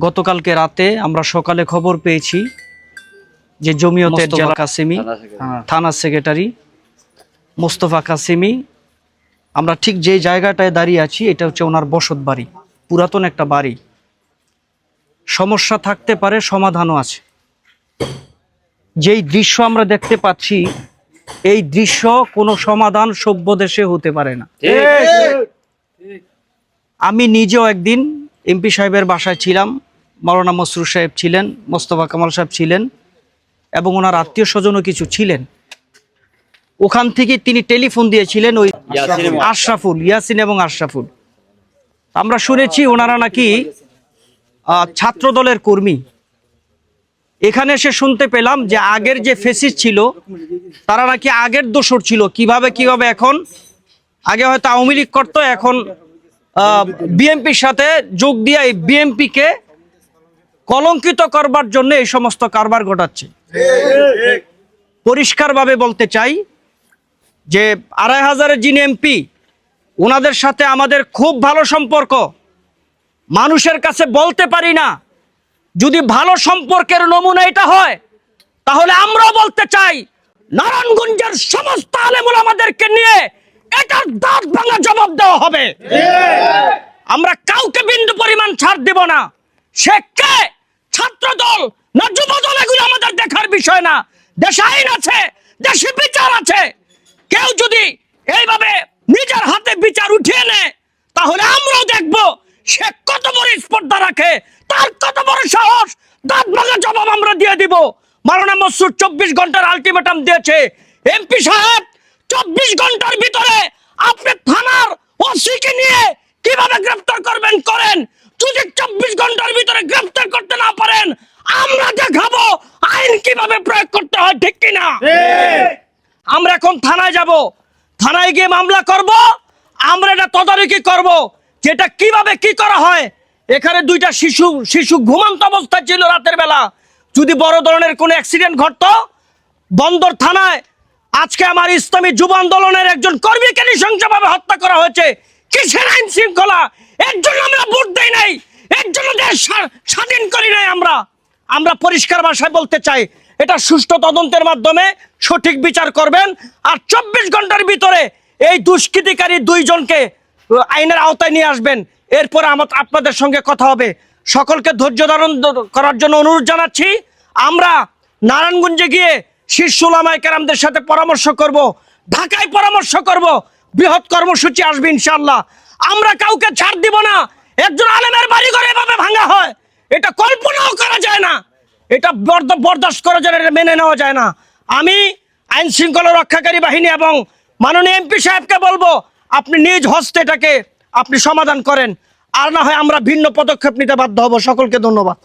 গতকালকে রাতে আমরা সকালে খবর পেয়েছি যে জমিয়তের জেলা কাসেমি থানা সেক্রেটারি মোস্তফা কাসেমি, আমরা ঠিক যে জায়গাটায় দাঁড়িয়ে আছি এটা হচ্ছে ওনার বসত বাড়ি, পুরাতন একটা বাড়ি। সমস্যা থাকতে পারে, সমাধানও আছে। যেই দৃশ্য আমরা দেখতে পাচ্ছি, এই দৃশ্য কোনো সমাধান সভ্য দেশে হতে পারে না। আমি নিজেও একদিন এমপি সাহেবের বাসায় ছিলাম, মাওলানা মসরুর সাহেব ছিলেন, মোস্তফা কামাল সাহেব ছিলেন এবং ওনার আত্মীয় স্বজনও কিছু ছিলেন। ওখান থেকে তিনি টেলিফোন দিয়েছিলেন ওই আশরাফুল, ইয়াসিন এবং আশরাফুল। আমরা শুনেছি ওনারা নাকি ছাত্র দলের কর্মী। এখানে এসে শুনতে পেলাম যে আগের যে ফেসিস্ট ছিল তারা নাকি আগের দোসর ছিল। কিভাবে এখন, আগে হয়তো আওয়ামী লীগ করতো, এখন বিএনপির সাথে যোগ দিয়ে এই বিএনপিকে কলঙ্কিত করবার জন্য এই সমস্ত কারবার ঘটাচ্ছে। পরিষ্কারভাবে বলতে চাই যে ২৫০০-এর যিনি এমপি, ওনাদের সাথে আমাদের খুব ভালো সম্পর্ক। মানুষের কাছে বলতে পারি না। যদি ভালো সম্পর্কের নমুনা এটা হয়, তাহলে আমরাও বলতে চাই নারায়ণগঞ্জের সমস্ত আলেমুল আমাদেরকে নিয়ে এটার দাঁত ভাঙা জবাব দেওয়া হবে। আমরা কাউকে বিন্দু পরিমাণ ছাড় দেব না। সে কে, ছাত্র দল না যুব দল, এগুলো আমাদের দেখার বিষয় না। দেশে আইন আছে, দেশে বিচার আছে। কেউ যদি এইভাবে নিজের হাতে বিচার উঠিয়ে নেয়, তাহলে আমরাও দেখবো সে কত বড় স্পর্ধা রাখে, তার কত বড় সাহস। দাঁত ভাঙা জবাব আমরা দিয়ে দিব। মাওলানা মসরুর 24 ঘন্টার আলটিমেটাম দিয়েছে। এমপি সাহেব, 24 ঘন্টার ভিতরে আপনি থানার ওসিকে নিয়ে কিভাবে গ্রেফতার করবেন করেন। যদি 24 ঘন্টার ভিতরে গ্রেফতার করতে না পারেন, আমরা দেখাবো আইন কিভাবে প্রয়োগ করতে হয়, ঠিক কিনা? আমরা এখন থানায় যাব, থানায় গিয়ে মামলা করব। আমরা এটা তদারকি করব যেটা কিভাবে কি করা হয়। এখানে দুইটা শিশু ঘুমন্ত অবস্থায় ছিল রাতের বেলা। যদি বড় ধরনের কোনো অ্যাক্সিডেন্ট ঘটতো, বন্দর থানায় আজকে আমার ইসলামী যুব আন্দোলনের একজন কর্মীকে নৃশংসভাবে হত্যা করা হয়েছে। কিসের আইন শৃঙ্খলা? এর জন্য আমরা ভোট দেই নাই, এর জন্য দেশ স্বাধীন করি নাই। আমরা পরিষ্কার ভাষায় বলতে চাই, এটা সুষ্ঠু তদন্তের মাধ্যমে সঠিক বিচার করবেন। আর 24 ঘন্টার ভিতরে এই দুষ্কৃতিকারী দুইজনকে আইনের আওতায় নিয়ে আসবেন। এরপরে আপনাদের সঙ্গে কথা হবে। সকলকে ধৈর্য ধারণ করার জন্য অনুরোধ জানাচ্ছি। আমরা নারায়ণগঞ্জে গিয়ে শীর্ষ উলামায়ে কেরামদের সাথে পরামর্শ করব, ঢাকায় পরামর্শ করব, বৃহৎ কর্মসূচি আসবে ইনশাআল্লাহ। আমরা কাউকে ছাড় দিব না। একজন আলেমের বাড়ি ঘরে এভাবে ভাঙা হয়, এটা কল্পনাও করা যায় না, এটা বরদাস্ত করা যায় না, এটা মেনে নেওয়া যায় না। আমি আইন শৃঙ্খলা রক্ষাকারী বাহিনী এবং মাননীয় এমপি সাহেবকে বলবো, আপনি নিজ হস্তে এটাকে আপনি সমাধান করেন, আর না হয় আমরা ভিন্ন পদক্ষেপ নিতে বাধ্য হব। সকলকে ধন্যবাদ।